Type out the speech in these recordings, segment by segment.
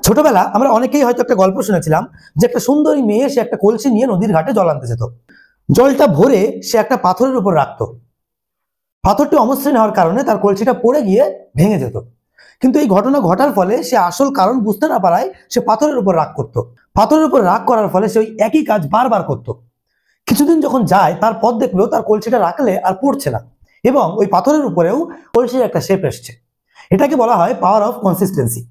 ছোটবেলা আমরা অনেকেই হয়তো একটা গল্প শুনেছিলাম যে একটা সুন্দরী মেয়ে সে একটা কলসি নিয়ে নদীর ঘাটে জল আনতে যেত। জলটা ভরে সে একটা পাথরের উপর রাখতো। পাথরটি অমসৃণ হওয়ার কারণে তার কলসিটা পড়ে গিয়ে ভেঙে যেত। কিন্তু এই ঘটনা ঘটার ফলে সে আসল কারণ বুঝতে না পারায় সে পাথরের উপর রাগ করত। পাথরের উপর রাগ করার ফলে সে ওই একই কাজ বারবার করত। কিছুদিন যখন যায় তারপর দেখলো তার কলসিটা রাখলে আর পড়ছে না, এবং ওই পাথরের উপরেও কলসির একটা শেপ এসছে। এটাকে বলা হয় পাওয়ার অফ কনসিস্টেন্সি।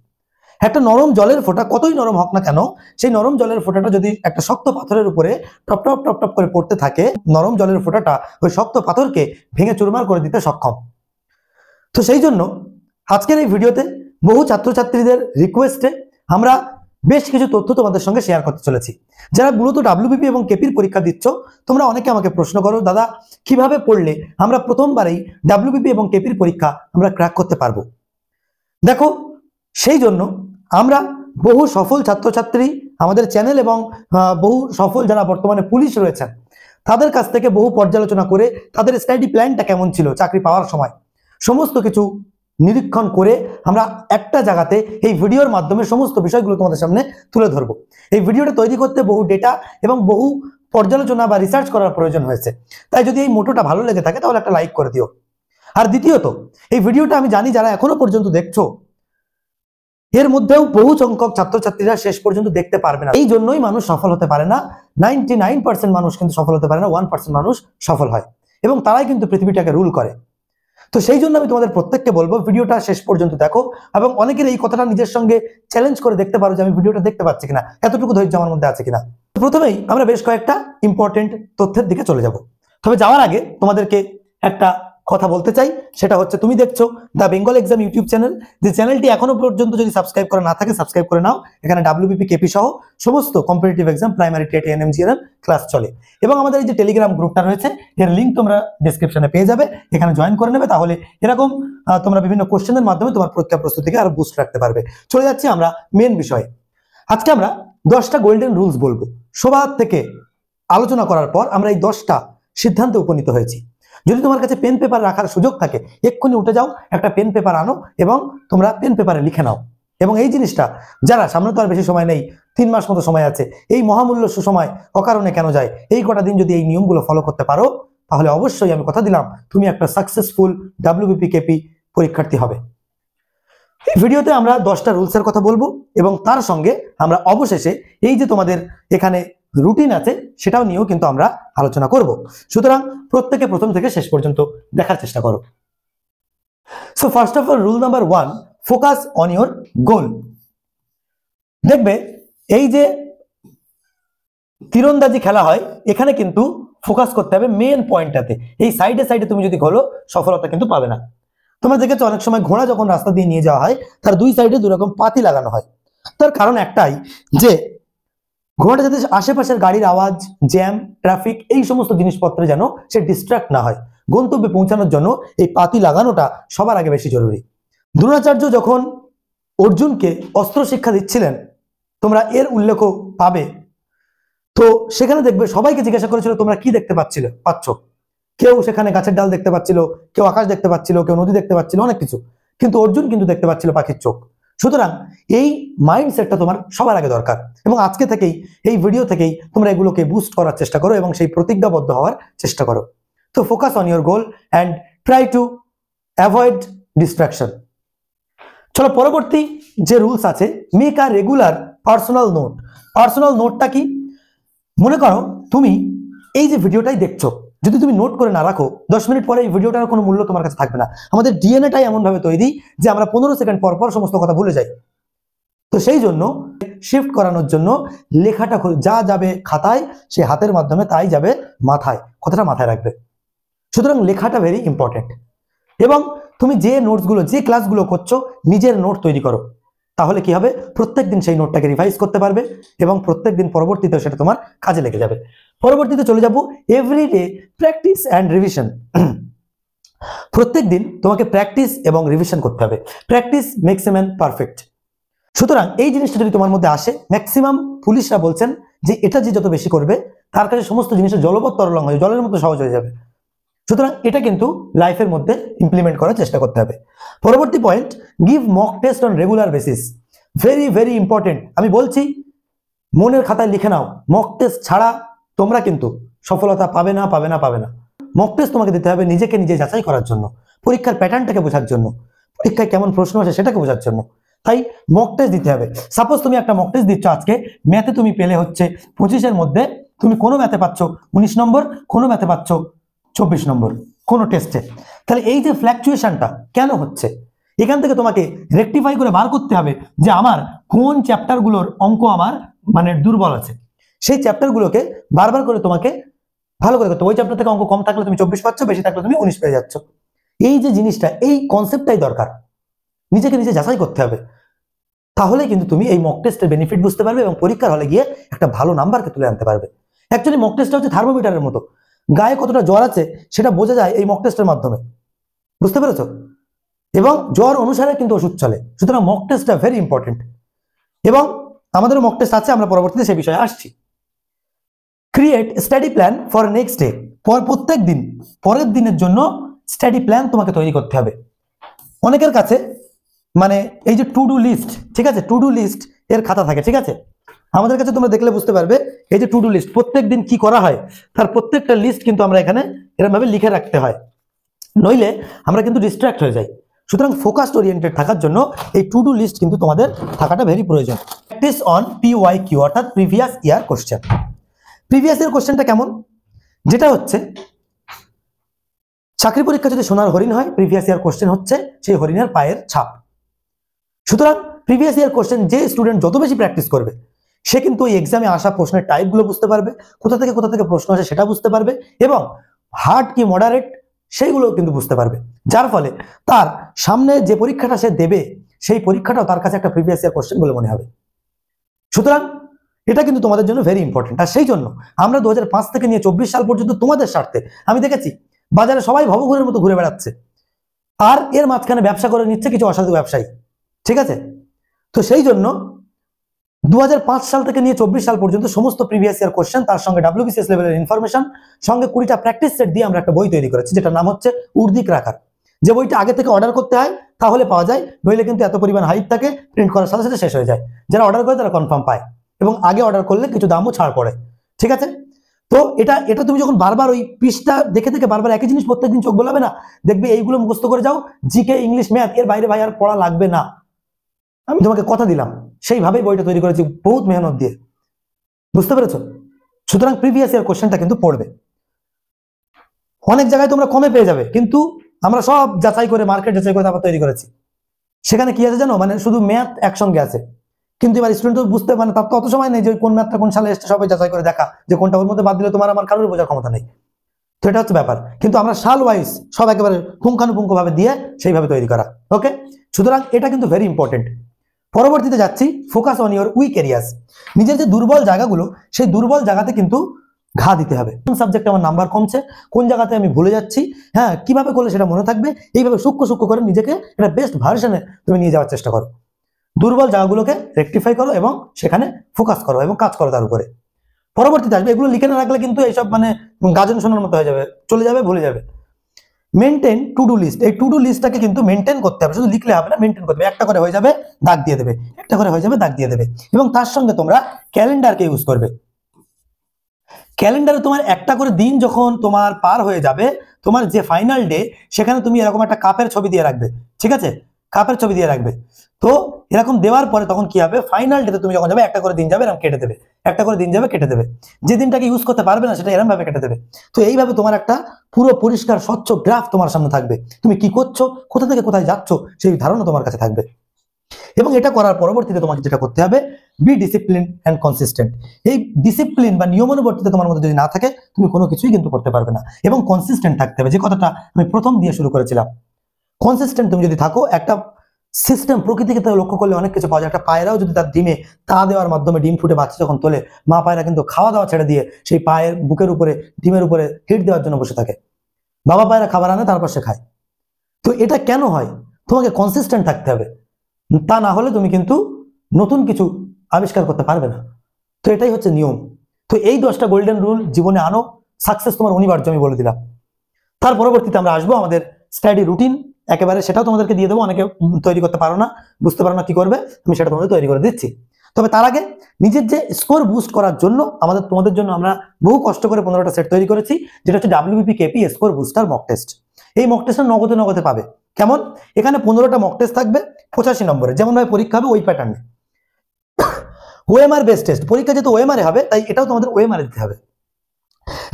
একটা নরম জলের ফোঁটা কতই নরম হোক না কেন, সেই নরম জলের ফোঁটাটা যদি একটা শক্ত পাথরের উপরে টপ টপ টপ টপ করে পড়তে থাকে, নরম জলের ফোঁটাটা ওই শক্ত পাথরকে ভেঙে চুরমার করে দিতে সক্ষম। তো সেই জন্য আজকের এই ভিডিওতে বহু ছাত্রছাত্রীদের রিকোয়েস্টে আমরা বেশ কিছু তথ্য তোমাদের সঙ্গে শেয়ার করতে চলেছি। যারা মূলত ডাব্লিউবিপি এবং কেপির পরীক্ষা দিচ্ছ, তোমরা অনেকে আমাকে প্রশ্ন করো, দাদা কিভাবে পড়লে আমরা প্রথমবারেই ডাব্লিউবিপি এবং কেপির পরীক্ষা আমরা ক্র্যাক করতে পারবো? দেখো, সেই জন্য আমরা বহু সফল ছাত্রছাত্রী আমাদের চ্যানেল এবং বহু সফল যারা বর্তমানে পুলিশ রয়েছেন তাদের কাছ থেকে বহু পর্যালোচনা করে তাদের স্টাডি প্ল্যানটা কেমন ছিল চাকরি পাওয়ার সময় সমস্ত কিছু নিরীক্ষণ করে আমরা একটা জায়গাতে এই ভিডিওর মাধ্যমে সমস্ত বিষয়গুলো তোমাদের সামনে তুলে ধরবো। এই ভিডিওটা তৈরি করতে বহু ডেটা এবং বহু পর্যালোচনা বা রিসার্চ করার প্রয়োজন হয়েছে। তাই যদি এই মোটোটা ভালো লেগে থাকে তাহলে একটা লাইক করে দিও। আর দ্বিতীয়ত, এই ভিডিওটা আমি জানি যারা এখনো পর্যন্ত দেখছো এর মধ্যেও বহু সংখ্যক ছাত্রছাত্রীরা শেষ পর্যন্ত দেখতে পারবে না। এই জন্যই মানুষ সফল হতে পারে না। 99% মানুষ কিন্তু সফল হতে পারে না, 1% মানুষ সফল হয়, এবং তারাই কিন্তু পৃথিবীটাকে রুল করে। তো সেই জন্য আমি তোমাদের প্রত্যেককে বলবো ভিডিওটা শেষ পর্যন্ত দেখো, এবং অনেকের এই কথাটা নিজের সঙ্গে চ্যালেঞ্জ করে দেখতে পারো যে আমি ভিডিওটা দেখতে পাচ্ছি কিনা, এতটুকু ধৈর্য আমার মধ্যে আছে কিনা। প্রথমেই আমরা বেশ কয়েকটা ইম্পর্টেন্ট তথ্যের দিকে চলে যাব। তবে যাওয়ার আগে তোমাদেরকে একটা কথা বলতে চাই, সেটা হচ্ছে তুমি দেখছো the Bengal exam YouTube channel. যে চ্যানেলটি এখনো পর্যন্ত যদি সাবস্ক্রাইব করা না থাকে সাবস্ক্রাইব করে নাও। এখানে ডাব্লিউবিপি কেপি সহ সমস্ত competitive exam, primary, TET, ANM, GNM class চলে। এবং আমাদের এই যে টেলিগ্রাম গ্রুপটা রয়েছে এর লিঙ্ক তোমরা ডেসক্রিপশনে পেয়ে যাবে, এখানে জয়েন করে নেবে। তাহলে এরকম তোমরা বিভিন্ন কোশ্চেনের মাধ্যমে তোমার পরীক্ষা প্রস্তুতিকে আরো বুস্ট রাখতে পারবে। চলে যাচ্ছি আমরা মেন বিষয়ে। আজকে আমরা 10টা গোল্ডেন রুলস বলবো। সবার থেকে আলোচনা করার পর আমরা এই 10টা সিদ্ধান্তে উপনীত হয়েছি। যদি তোমার কাছে পেন পেপার রাখার সুযোগ থাকে এক্ষুনি উঠে যাও, একটা পেন পেপার আনো এবং তোমরা পেন পেপারে লিখে নাও। এবং এই জিনিসটা যারা সামনে তো আর বেশি সময় নেই, 3 মাস মতো সময় আছে, এই মহামূল্য সুসময় অকারণে কেন যায়? এই কটা দিন যদি এই নিয়মগুলো ফলো করতে পারো তাহলে অবশ্যই আমি কথা দিলাম তুমি একটা সাকসেসফুল ডাব্লিউবিপি কেপি পরীক্ষার্থী হবে। এই ভিডিওতে আমরা 10টা রুলসের কথা বলবো এবং তার সঙ্গে আমরা অবশেষে এই যে তোমাদের এখানে রুটিন আছে সেটাও নিয়েও কিন্তু আমরা আলোচনা করব। সুতরাং প্রত্যেকে প্রথম থেকে শেষ পর্যন্ত দেখার চেষ্টা করো। So first of all, rule number 1, focus on your goal. দেখবে এই যে তীরন্দাজি খেলা হয় এখানে কিন্তু ফোকাস করতে হবে মেন পয়েন্টটাতে। এই সাইডে সাইডে তুমি যদি ঘোরো সফলতা কিন্তু পাবে না। তোমরা দেখেছো অনেক সময় ঘোড়া যখন রাস্তা দিয়ে নিয়ে যাওয়া হয় তার দুই সাইডে দুরকম পাতি লাগানো হয়। তার কারণ একটাই যে ঘোড়াটা যাতে আশেপাশের গাড়ির আওয়াজ, জ্যাম, ট্রাফিক এই সমস্ত জিনিসপত্রে যেন সে ডিস্ট্রাক্ট না হয়। গন্তব্যে পৌঁছানোর জন্য এই পাতি লাগানোটা সবার আগে বেশি জরুরি। দ্রোণাচার্য যখন অর্জুনকে অস্ত্র শিক্ষা দিচ্ছিলেন তোমরা এর উল্লেখ পাবে। তো সেখানে দেখবে সবাইকে জিজ্ঞাসা করেছিল তোমরা কি দেখতে পাচ্ছ। কেউ সেখানে গাছের ডাল দেখতে পাচ্ছিল, কেউ আকাশ দেখতে পাচ্ছিল, কেউ নদী দেখতে পাচ্ছিল, অনেক কিছু। কিন্তু অর্জুন কিন্তু দেখতে পাচ্ছিল পাখির চোখ। সুতরাং এই মাইন্ডসেটটা তোমার সবার আগে দরকার, এবং আজকে থেকেই এই ভিডিও থেকেই তোমরা এগুলোকে বুস্ট করার চেষ্টা করো এবং সেই প্রতিজ্ঞাবদ্ধ হওয়ার চেষ্টা করো। তো focus on your goal and try to avoid distraction. চলো পরবর্তী যে রুলস আছে, make a regular personal note. Personal নোটটা কি? মনে করো তুমি এই যে ভিডিওটাই দেখছো, যদি তুমি নোট করে না রাখো 10 মিনিট পরে এই ভিডিওটার কোনো মূল্য তোমার কাছে থাকবে না। আমাদের ডিএনএটাই এমন ভাবে তৈরি যে আমরা 15 সেকেন্ড পর পর সমস্ত কথা ভুলে যাই। তো সেই জন্য শিফট করানোর জন্য লেখাটা যা যাবে খাতায় সে হাতের মাধ্যমে তাই যাবে মাথায়। কথাটা মাথায় রাখবে। সুতরাং লেখাটা ভেরি ইম্পর্টেন্ট। এবং তুমি যে নোটসগুলো, যে ক্লাসগুলো করছো নিজের নোট তৈরি করো। তাহলে কি হবে, প্রত্যেকদিন সেই নোটটাকে রিভাইজ করতে পারবে এবং প্রত্যেকদিন পরবর্তীতে সেটা তোমার কাজে লেগে যাবে। পরবর্তীতে চলে যাব এভরিডে প্র্যাকটিস অ্যান্ড রিভিশন। প্রত্যেকদিন তোমাকে প্র্যাকটিস এবং রিভিশন করতে হবে। Practice makes a man perfect. সুতরাং এই জিনিসটা যদি তোমার মধ্যে আসে, ম্যাক্সিমাম পুলিশরা বলছেন যে এটা যে যত বেশি করবে তার কাছে সমস্ত জিনিসের জলপথ তরলং হয়ে জলের মতো সহজ হয়ে যাবে। সুতরাং এটা কিন্তু লাইফের মধ্যে ইমপ্লিমেন্ট করার চেষ্টা করতে হবে। পরবর্তী point, give mock test on regular basis. Very very important. আমি বলছি মনের খাতায় লিখে নাও, মক টেস্ট ছাড়া তোমরা কিন্তু সফলতা পাবে না, পাবে না, পাবে না। মক টেস্ট তোমাকে দিতে হবে নিজেকে নিজে যাচাই করার জন্য, পরীক্ষার প্যাটার্নটাকে বোঝার জন্য, পরীক্ষায় কেমন প্রশ্ন আসে সেটাকে বোঝার জন্য। তাই মক টেস্ট দিতে হবে। সাপোজ তুমি একটা মক টেস্ট দিচ্ছ আজকে, ম্যাথে তুমি পেলে হচ্ছে 25-এর মধ্যে তুমি কোনো ম্যাথে পাচ্ছ 19 নম্বর, কোনো ম্যাথে পাচ্ছ 24 নম্বর কোনো টেস্টে। তাহলে এই যে ফ্ল্যাকচুয়েশনটা কেন হচ্ছে, এখান থেকে তোমাকে রেকটিফাই করে বার করতে হবে যে আমার কোন চ্যাপ্টারগুলোর অঙ্ক আমার মানে দুর্বল আছে। সেই চ্যাপ্টারগুলোকে বারবার করে তোমাকে ভালো করে করতে, ওই চ্যাপ্টার থেকে অঙ্ক কম থাকলে তুমি 24 পাচ্ছ, বেশি থাকলে তুমি 19 পেয়ে যাচ্ছ। এই যে জিনিসটা, এই কনসেপ্টটাই দরকার, নিজেকে নিজে যাচাই করতে হবে। তাহলে কিন্তু তুমি এই মক টেস্টের বেনিফিট বুঝতে পারবে এবং পরীক্ষার হলে গিয়ে একটা ভালো নাম্বারকে তুলে আনতে পারবে। অ্যাকচুয়ালি মক টেস্টটা হচ্ছে থার্মোমিটারের মতো, গায়ে কতটা জ্বর আছে সেটা বোঝা যায় এই মক টেস্টের মাধ্যমে, বুঝতে পেরেছো? এবং জ্বর অনুসারে কিন্তু ওষুধ চলে। সুতরাং মক টেস্টটা ভেরি ইম্পর্টেন্ট। এবং আমাদের মক টেস্ট আছে, আমরা পরবর্তীতে সেই বিষয়ে আসছি। Create study plan for next day, প্রত্যেক দিন পরের দিনের জন্য স্টাডি প্ল্যান তোমাকে তৈরি করতে হবে। অনেকের কাছে মানে এই যে টু ডু লিস্ট, ঠিক আছে, টু ডু লিস্ট এর খাতা থাকে, ঠিক আছে, আমাদের কাছে তোমরা দেখলে বুঝতে পারবে এই যে টু ডু লিস্ট, প্রত্যেক দিন কি করা হয় তার প্রত্যেকটা লিস্ট কিন্তু আমরা এখানে এরকম ভাবে লিখে রাখতে হয়, নইলে আমরা কিন্তু ডিস্ট্র্যাক্ট হয়ে যাই। সুতরাং ফোকাসড ওরিয়েন্টেড থাকার জন্য এই টু ডু লিস্ট কিন্তু তোমাদের থাকাটা ভেরি প্রয়োজন। প্র্যাকটিস অন PYQ অর্থাৎ previous year question. Previous year কোশ্চেনটা কেমন, যেটা হচ্ছে চাকরি পরীক্ষা যদি সোনার হরিণ হয়, প্রিভিয়াস ইয়ার কোশ্চেন হচ্ছে সেই হরিণের পায়ের ছাপ। সুতরাং প্রিভিয়াস ইয়ার কোশ্চেন যে স্টুডেন্ট যত বেশি প্র্যাকটিস করবে সে কিন্তু ওই এক্সামে আসা প্রশ্নের টাইপগুলো বুঝতে পারবে, কোথা থেকে প্রশ্ন আসে সেটা বুঝতে পারবে, এবং হার্ড কি মডারেট সেইগুলো কিন্তু বুঝতে পারবে। যার ফলে তার সামনে যে পরীক্ষাটা সে দেবে সেই পরীক্ষাটাও তার কাছে একটা প্রিভিয়াস ইয়ার কোশ্চেন বলে মনে হবে। সুতরাং এটা কিন্তু তোমাদের জন্য ভেরি ইম্পর্টেন্ট। আর সেই জন্য আমরা 2005 থেকে নিয়ে 24 সাল পর্যন্ত তোমাদের স্বার্থে, আমি দেখেছি বাজারে সবাই ভবঘুরের মতো ঘুরে বেড়াচ্ছে, আর এর মাঝখানে ব্যবসা করে নিচ্ছে কিছু অসাধু ব্যবসায়ী, ঠিক আছে। তো সেই জন্য 2005 সাল থেকে নিয়ে 24 সাল পর্যন্ত সমস্ত প্রিভিয়াস ইয়ার কোশ্চেন, তার সঙ্গে WBCS লেভেলের ইনফরমেশন, সঙ্গে 20টা প্র্যাকটিস সেট দিয়ে আমরা একটা বই তৈরি করেছি, যেটার নাম হচ্ছে উর্দিক রাখার। যে বইটা আগে থেকে অর্ডার করতে হয় তাহলে পাওয়া যায়, নইলে কিন্তু এত পরিমাণ হাইপ থাকে, প্রিন্ট করার সাথে সাথে শেষ হয়ে যায়। যারা অর্ডার করে তারা কনফার্ম পায়, এবং আগে অর্ডার করলে কিছু দামও ছাড় পড়ে, ঠিক আছে। তো এটা তুমি যখন বারবার ওই পৃষ্ঠা দেখে দেখে বারবার একই জিনিস প্রত্যেকদিন চোখ বোলাবে না, দেখবে এইগুলো মুখস্থ করে যাও, জিকে, ইংলিশ, ম্যাথ, এর বাইরে ভাই আর পড়া লাগবে না, আমি তোমাকে কথা দিলাম। সেইভাবেই বইটা তৈরি করেছি বহুত মেহনত দিয়ে, বুঝতে পেরেছো? সুতরাং প্রিভিয়াস ইয়ার কোশ্চেনটা কিন্তু পড়বে। অনেক জায়গায় তোমরা কমে পেয়ে যাবে, কিন্তু আমরা সব যাচাই করে, মার্কেট যাচাই করে তারপর তৈরি করেছি। সেখানে কি আছে জানো, মানে শুধু ম্যাথ একসঙ্গে আছে, কিন্তু এবার স্টুডেন্ট বুঝতে মানে তার তো অত সময় নেই যে কোন ম্যাথটা কোন সালে এসছে সবাই যাচাই করে দেখা, যে কোনটা ওর মধ্যে বাদ দিলে তোমার আমার কারোর বোঝার ক্ষমতা নেই। তো এটা হচ্ছে ব্যাপার, কিন্তু আমরা সাল ওয়াইজ সব একেবারে পুঙ্খানুপুঙ্খ ভাবে দিয়ে সেইভাবে তৈরি করা, ওকে। সুতরাং এটা কিন্তু ভেরি ইম্পর্টেন্ট। পরবর্তীতে যাচ্ছি, focus on your weak areas. নিজের যে দুর্বল জায়গাগুলো, সেই দুর্বল জায়গাতে কিন্তু ঘা দিতে হবে। কোন সাবজেক্টে আমার নাম্বার কমছে, কোন জায়গাতে আমি ভুলে যাচ্ছি, হ্যাঁ, কিভাবে করলে সেটা মনে থাকবে, এইভাবে সূক্ষ্ম করে নিজেকে একটা বেস্ট ভার্সনে তুমি নিয়ে যাওয়ার চেষ্টা করো। দুর্বল জায়গাগুলোকে রেকটিফাই করো এবং সেখানে ফোকাস করো এবং কাজ করো তার উপরে। পরবর্তীতে আসবে, এগুলো লিখে না রাখলে কিন্তু এইসব মানে গাজন শোনার মতো হয়ে যাবে, চলে যাবে, ভুলে যাবে। Maintain to do list. এই টু ডু লিস্টটাকে কিন্তু মেনটেন করতে হবে, শুধু লিখলে হবে না, মেনটেন করতে হবে। একটা করে হয়ে যাবে, দাগ দিয়ে দেবে, একটা করে হয়ে যাবে, দাগ দিয়ে দেবে। এবং তার সঙ্গে তোমরা ক্যালেন্ডারকে ইউজ করবে। ক্যালেন্ডারে তোমার একটা করে দিন যখন তোমার পার হয়ে যাবে, তোমার যে ফাইনাল ডে, সেখানে তুমি এরকম একটা কাপের ছবি দিয়ে রাখবে, ঠিক আছে, কাপের ছবি দিয়ে রাখবে। তো এরকম দেওয়ার পরে তখন কি হবে, ফাইনাল ডেতে তুমি যখন যাবে একটা করে দিন যাবে, এরকম কেটে দেবে, একটা করে দিন যাবে, কেটে দেবে। যে দিনটাকে ইউজ করতে পারবে না সেটা এরকম ভাবে কেটে দেবে। তো এইভাবে তোমার একটা পুরো পরিষ্কার স্বচ্ছ গ্রাফ তোমার সামনে থাকবে, তুমি কি করছো, কোথা থেকে কোথায় যাচ্ছ সেই ধারণা তোমার কাছে থাকবে। এবং এটা করার পরবর্তীতে তোমাকে যেটা করতে হবে, বি ডিসিপ্লিন অ্যান্ড কনসিস্টেন্ট। এই ডিসিপ্লিন বা নিয়মানুবর্তিতা তোমার মধ্যে যদি না থাকে, তুমি কোনো কিছুই কিন্তু করতে পারবে না। এবং কনসিস্টেন্ট থাকতে হবে, যে কথাটা আমি প্রথম দিয়ে শুরু করেছিলাম। কনসিস্টেন্ট তুমি যদি থাকো, একটা সিস্টেম, প্রকৃতিকে লক্ষ্য করলে অনেক কিছু পাওয়া যায়। একটা পায়রাও যদি তার ডিমে তা দেওয়ার মাধ্যমে ডিম ফুটে বাচ্চা যখন তোলে, মা পায়রা কিন্তু খাওয়া দাওয়া ছেড়ে দিয়ে সেই পায়ের বুকের উপরে, ডিমের উপরে হিট দেওয়ার জন্য বসে থাকে। বাবা পায়রা খাবার আনে, তারপর সে খায়। তো এটা কেন হয়, তোমাকে কনসিস্টেন্ট থাকতে হবে, তা না হলে তুমি কিন্তু নতুন কিছু আবিষ্কার করতে পারবে না। তো এটাই হচ্ছে নিয়ম। তো এই 10টা গোল্ডেন রুল জীবনে আনো, সাকসেস তোমার অনিবার্য, আমি বলে দিলাম। তার পরবর্তীতে আমরা আসবো আমাদের স্টাডি রুটিন একেবারে সেটাও তোমাদেরকে দিয়ে দেবো। অনেকে তৈরি করতে পারো না, বুঝতে পারো না কি করবে, আমি সেটা তোমাদের তৈরি করে দিচ্ছি। তবে তার আগে নিজের যে স্কোর বুস্ট করার জন্য তোমাদের জন্য আমরা বহু কষ্ট করে 15টা সেট তৈরি করেছি, যেটা হচ্ছে WBPKP score booster mock test. এই মক টেস্টটা নগদে পাবে। কেমন? এখানে 15টা মক টেস্ট থাকবে 85 নম্বরে, যেমন ভাবে পরীক্ষা হবে ওই প্যাটার্নে। ওএমআর বেস টেস্ট, পরীক্ষা যেহেতু ওএমআর হবে তাই এটাও তোমাদের ওএমআর দিতে হবে।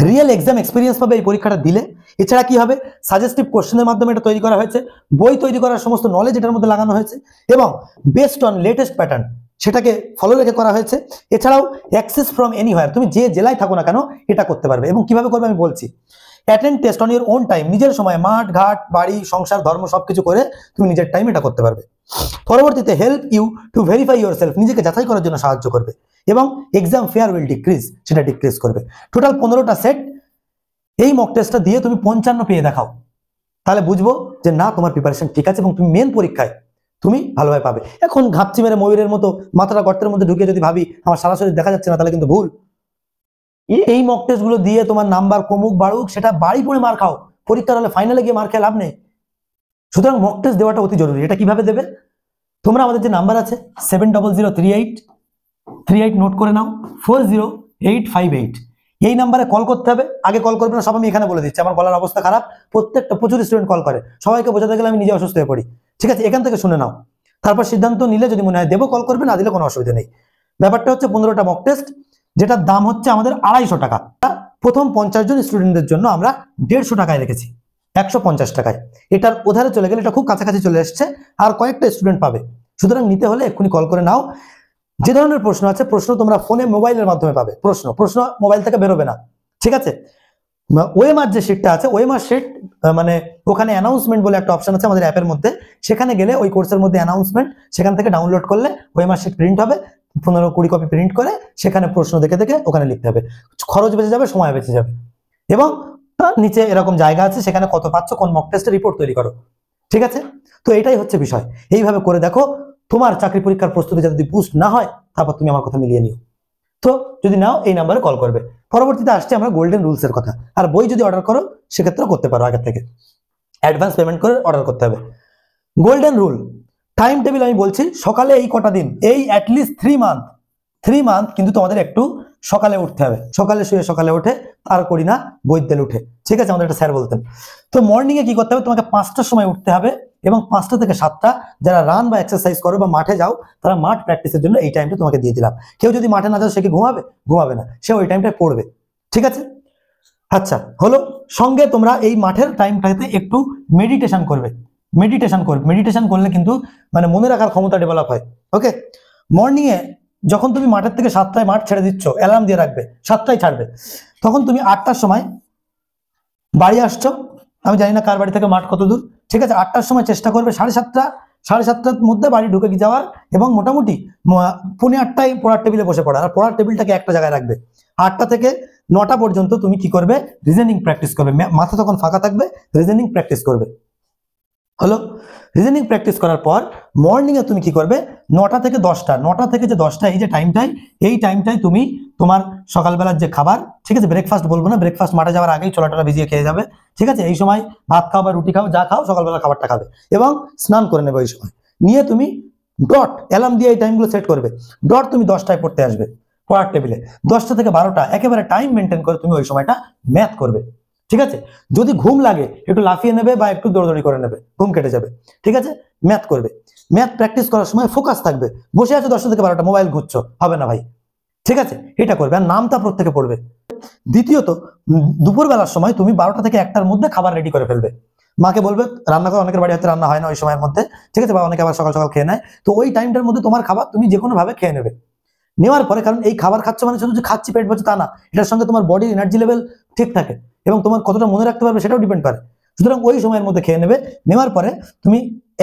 রিয়েল এক্সাম এক্সপিরিয়েন্স পাবে এই পরীক্ষাটা দিলে। এছাড়া কি হবে, সাজেস্টিভ কোশ্চেনের মাধ্যমে এটা তৈরি করা হয়েছে, বই তৈরি করার সমস্ত নলেজ এটার মধ্যে লাগানো হয়েছে এবং বেসড অন লেটেস্ট প্যাটার্ন সেটাকে ফলো রেখে করা হয়েছে। এছাড়াও অ্যাক্সেস ফ্রম এনিহোয়ার, তুমি যে জেলায় থাকো না কেন এটা করতে পারবে। এবং কিভাবে করবে আমি বলছি। Attend test on your own time, নিজের সময়, মাঠ ঘাট বাড়ি সংসার ধর্ম সবকিছু করে তুমি নিজের টাইম এটা করতে পারবে। পরবর্তীতে help you to verify yourself, নিজেকে যাচাই করার জন্য সাহায্য করবে। এবং এক্সাম ফেয়ার উইল ডিক্রিজ, সেটা ডিক্রিজ করবে। টোটাল 15টা সেট। এই মক টেস্টটা দিয়ে তুমি 55 পেয়ে দেখাও, তাহলে বুঝবো যে না তোমার প্রিপারেশন ঠিক আছে এবং তুমি মেন পরীক্ষায় তুমি ভালোভাবে পাবে। এখন ঘাপচি মেরে ময়ূরের মতো মাথাটা গর্তের মধ্যে ঢুকে যদি ভাবি আমার সরাসরি দেখা যাচ্ছে না, তাহলে কিন্তু ভুল। এই মক টেস্ট গুলো দিয়ে তোমার নাম্বার কমুক বাড়ুক সেটা বাড়ি পড়ে মার খাও, পরীক্ষার হলে ফাইনালে গিয়ে মার খেয়ে লাভ নেই। সুতরাং মক টেস্ট দেওয়াটা অতি জরুরি। এটা কিভাবে দেবে? তোমরা আমাদের যে নাম্বার আছে 700383 নোট করে নাও, 40858, এই নাম্বারে কল করতে হবে। আগে কল করবে না সব, আমি এখানে বলে দিচ্ছি, আমার গলার অবস্থা খারাপ, প্রত্যেকটা প্রচুর স্টুডেন্ট কল করে, সবাইকে বোঝাতে গেলে আমি নিজে অসুস্থ হয়ে পড়ি। ঠিক আছে, এখান থেকে শুনে নাও, তারপর সিদ্ধান্ত নিলে যদি মনে হয় দেবো কল করবে, না দিলে কোনো অসুবিধা নেই। ব্যাপারটা হচ্ছে 15টা মক টেস্ট, যেটার দাম হচ্ছে আমাদের 250 টাকা। প্রথম 50 জন স্টুডেন্টদের জন্য আমরা 150 টাকায় রেখেছি, 150 টাকায়। এটার ওধারে চলে গেলে এটা খুব কাছাকাছি চলে এসছে, আর কয়েকটা স্টুডেন্ট পাবে। সুতরাং নিতে হলে এক্ষুনি কল করে নাও। যে ধরনের প্রশ্ন আছে, প্রশ্ন তোমরা ফোনে মোবাইলের মাধ্যমে পাবে, প্রশ্ন মোবাইল থেকে বেরোবে না। ঠিক আছে, ওএমআর যে শিটটা আছে, ওএমআর শিট মানে ওখানে অ্যানাউন্সমেন্ট বলে একটা অপশন আছে আমাদের অ্যাপের মধ্যে, সেখানে গেলে ওই কোর্সের মধ্যে অ্যানাউন্সমেন্ট, সেখান থেকে ডাউনলোড করলে ওএমআর শিট প্রিন্ট হবে, 15-20 কপি প্রিন্ট করে সেখানে প্রশ্ন দেখে দেখে ওখানে লিখতে হবে। খরচ বেঁচে যাবে, সময় বেঁচে যাবে। এবং তার নিচে এরকম জায়গা আছে, সেখানে কত পাচ্ছ, কোন মক টেস্টের রিপোর্ট তৈরি করো। ঠিক আছে, তো এটাই হচ্ছে বিষয়। এইভাবে করে দেখো, তোমার চাকরি পরীক্ষার প্রস্তুতি যদি বুস্ট না হয়, তারপর তুমি আমার কথা মিলিয়ে নিও। তো যদি নাও এই নাম্বারে কল করবে। পরবর্তীতে আসছে আমরা গোল্ডেন রুলস এর কথা। আর বই যদি অর্ডার করো সেক্ষেত্রে করতে পারো, আগে থেকে অ্যাডভান্স পেমেন্ট করে অর্ডার করতে হবে। গোল্ডেন রুল টাইম টেবিল আমি বলছি, সকালে এই কটা দিন, এই অ্যাটলিস্ট 3 মান্থ কিন্তু তোমাদের একটু সকালে উঠতে হবে। সকালে শুয়ে সকালে উঠে আর করি না, বৈদ্যেল উঠে। ঠিক আছে, আমাদের একটা স্যার বলতেন। তো মর্নিং এ কি করতে হবে, তোমাকে 5টার সময় উঠতে হবে এবং 5টা থেকে 7টা যারা রান বা এক্সারসাইজ করো বা মাঠে যাও, তারা মাঠ প্র্যাকটিসের জন্য এই টাইমটা তোমাকে দিয়ে দিলাম। কেউ যদি মাঠে না যাও সে কি ঘুমাবে না, সে ওই টাইমটায় পড়বে। ঠিক আছে, আচ্ছা হলো। সঙ্গে তোমরা এই মাঠের টাইমটাতে একটু মেডিটেশন করবে। মেডিটেশন করলে কিন্তু মানে মনে রাখার ক্ষমতা ডেভেলপ হয়। ওকে, মর্নিং এ যখন তুমি মাঠের থেকে 7টায় মাঠ ছেড়ে দিচ্ছ, অ্যালার্ম দিয়ে রাখবে 7টায় ছাড়বে, তখন তুমি 8টার সময় বাড়ি আসছো। আমি জানি না কার বাড়ি থেকে মাঠ কত দূর। ঠিক আছে, 8টার সময় চেষ্টা করবে 7:30টার মধ্যে বাড়ি ঢুকে যাওয়ার, এবং মোটামুটি 7:45টায় পড়ার টেবিলে বসে পড়া। আর পড়ার টেবিলটাকে একটা জায়গায় রাখবে। 8টা থেকে 9টা পর্যন্ত তুমি কি করবে, রিজনিং প্র্যাকটিস করবে। মাথা তখন ফাঁকা থাকবে, রিজনিং প্র্যাকটিস করবে। হলো, রিজনিং প্র্যাকটিস করার পর মর্নিং এ তুমি কি করবে, 9টা থেকে 10টা, 9টা থেকে যে 10টা এই যে টাইমটাই, এই টাইমটাই তুমি তোমার সকালবেলার যে খাবার, ঠিক আছে, ব্রেকফাস্ট বলবো না, ব্রেকফাস্ট মাঠে যাওয়ার আগেই ছোলাটা ভিজিয়ে খেয়ে যাবে। ঠিক আছে, এই সময় ভাত খাও বা রুটি খাও, যা খাও সকালবেলা খাবারটা খাবে এবং স্নান করে নেবে। ওই সময় নিয়ে তুমি ডট অ্যালার্ম দিয়ে এই টাইমগুলো সেট করবে। ডট তুমি 10টায় পড়তে আসবে পড়ার টেবিলে। 10টা থেকে 12টা একেবারে টাইম মেনটেন করে তুমি ওই সময়টা ম্যাথ করবে। ঠিক আছে, যদি ঘুম লাগে একটু লাফিয়ে নেবে বা একটু দৌড়দৌড়ি করে নেবে, ঘুম কেটে যাবে। ঠিক আছে, ম্যাথ করবে। ম্যাথ প্র্যাকটিস করার সময় ফোকাস থাকবে। বসে আছো 10টা থেকে 12টা মোবাইল ঘুরছো, হবে না ভাই। ঠিক আছে, এটা করবে। আর নামটা প্রত্যেকে পড়বে। দ্বিতীয়ত, দুপুরবেলার সময় তুমি 12টা থেকে 1টার মধ্যে খাবার রেডি করে ফেলবে। মাকে বলবে রান্না করে, অনেকের বাড়ি হয়তো রান্না হয় না ওই সময়ের মধ্যে। ঠিক আছে, বা অনেকে আবার সকাল সকাল খেয়ে নেয়। তো ওই টাইমটার মধ্যে তোমার খাবার তুমি যে কোনো ভাবে খেয়ে নেবে। নেওয়ার পরে, কারণ এই খাবার খাচ্ছ মানে শুধু যে খাচ্ছি পেট ভরছে তা না, এটার সঙ্গে তোমার বডির এনার্জি লেভেল ঠিক থাকে এবং তোমার কতটা মনে রাখতে পারবে সেটাও ডিপেন্ড করে। সুতরাং ওই সময়ের মধ্যে খেয়ে নেবে। নেওয়ার পরে তুমি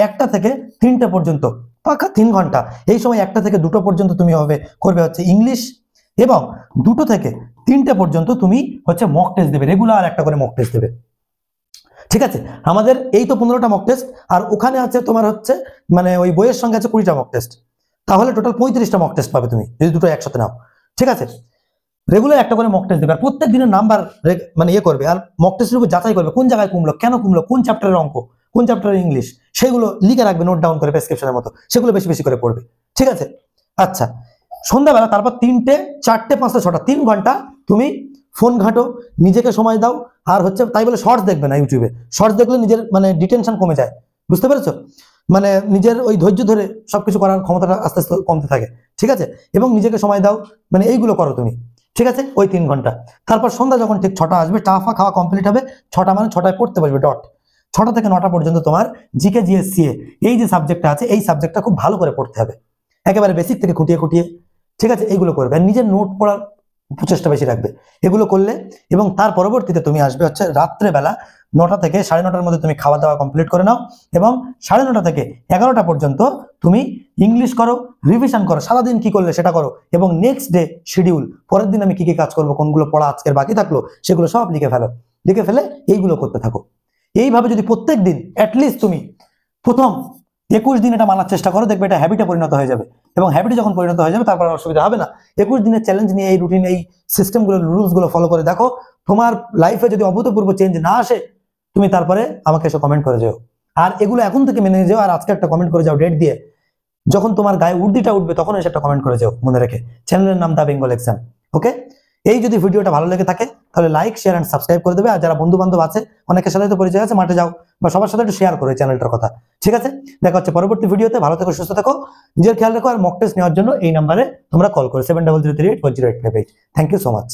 1টা থেকে 3টে পর্যন্ত, পাকা 3 ঘন্টা, এই সময় 1টা থেকে 2টো পর্যন্ত তুমি করবে হচ্ছে ইংলিশ, এবং 2টো থেকে 3টে পর্যন্ত তুমি হচ্ছে মক টেস্ট দেবে। রেগুলার একটা করে মক টেস্ট দেবে। ঠিক আছে, আমাদের এই তো 15টা মক টেস্ট, আর ওখানে আছে তোমার হচ্ছে মানে ওই বইয়ের সঙ্গে আছে 20টা মক টেস্ট। তাহলে টোটাল 35টা মক টেস্ট পাবে তুমি যদি দুটো একসাথে নাও। ঠিক আছে, রেগুলার একটা করে মক টেস্ট দেবে, আর প্রত্যেক দিনের নাম্বার মানে করবে, আর মক টেস্টের উপর যাচাই করবে কোন জায়গায় কমলো, কেন কমলো, কোন চ্যাপ্টারের অঙ্ক, কোন চ্যাপ্টারের ইংলিশ, সেগুলো লিখে রাখবে নোট ডাউন করে প্রেসক্রিপশনের মতো, সেগুলো বেশি বেশি করে পড়বে। ঠিক আছে? আচ্ছা, সন্ধ্যাবেলা তারপর 3টে 4টে 5টা 6টা 3 ঘন্টা তুমি ফোন ঘাঁটো, নিজেকে সময় দাও। আর হচ্ছে তাই বলে শর্টস দেখবে না ইউটিউবে, শর্টস দেখলে নিজের মানে ডিটেনশন কমে যায়, বুঝতে পেরেছো? মানে নিজের ওই ধৈর্য ধরে সবকিছু করার ক্ষমতাটা আস্তে আস্তে কমতে থাকে। ঠিক আছে? এবং নিজেকে সময় দাও, মানে এইগুলো করো তুমি। ঠিক আছে? ওই 3 ঘন্টা। তারপর সন্ধ্যা যখন ঠিক 6টা আসবে, চা ফা খাওয়া কমপ্লিট হবে, 6টা মানে 6টায় পড়তে বসবে ডট। 6টা থেকে 9টা পর্যন্ত তোমার জিকে জিএস সিএ এই যে সাবজেক্টটা আছে, এই সাবজেক্টটা খুব ভালো করে পড়তে হবে, একেবারে বেসিক থেকে খুঁটিয়ে খুঁটিয়ে। ঠিক আছে? এইগুলো করবে, আর নিজের নোট পড়ার প্রচেষ্টা বেশি রাখবে। এগুলো করলে, এবং তার পরবর্তীতে তুমি আসবে হচ্ছে রাত্রেবেলা 9টা থেকে 9:30টার মধ্যে তুমি খাওয়া দাওয়া কমপ্লিট করে নাও, এবং 9:30 থেকে 11টা পর্যন্ত তুমি ইংলিশ করো, রিভিশন করো, সারাদিন কি করলে সেটা করো, এবং নেক্সট ডে শিডিউল, পরের দিন আমি কি কি কাজ করবো, কোনগুলো পড়া আজকের বাকি থাকলো সেগুলো সব লিখে ফেলো। লিখে ফেলে এইগুলো করতে থাকো। এইভাবে যদি প্রত্যেক দিন অ্যাটলিস্ট তুমি প্রথম 21 দিন এটা মানার চেষ্টা করো, দেখবে এটা হ্যাবিটে পরিণত হয়ে যাবে, এবং হ্যাবিটে যখন পরিণত হয়ে যাবে তারপর অসুবিধা হবে না। 21 দিনের চ্যালেঞ্জ নিয়ে এই রুটিন, এই সিস্টেমগুলো, রুলসগুলো ফলো করে দেখো, তোমার লাইফে যদি অভূতপূর্ব চেঞ্জ না আসে, তুমি তারপরে আমাকে এসে কমেন্ট করে যাও। আর এগুলো এখন থেকে মেনে যাও, আর আজকে একটা কমেন্ট করে যাও ডেট দিয়ে, যখন তোমার গায়ে উর্দিটা উঠবে তখন এসে একটা কমেন্ট করে যাও, মনে রেখে। চ্যানেলের নাম দা বেঙ্গল এক্সাম। ওকে? এই যদি ভিডিওটা ভালো লেগে থাকে তাহলে লাইক, শেয়ার এন্ড সাবস্ক্রাইব করে দেবে। আর যারা বন্ধু বান্ধব আছে, অনেকের সাথে তো পরিচয় আছে, মাঠে যাও বা সবার সাথে একটু শেয়ার করো এই চ্যানেলটার কথা। ঠিক আছে? দেখা হচ্ছে পরবর্তী ভিডিওতে। ভালো থেকো, সুস্থ থাকো, নিজের খেয়াল রাখো। আর মক টেস্ট নেওয়ার জন্য এই নাম্বারে তোমরা কল করো 7003384858। Thank you so much.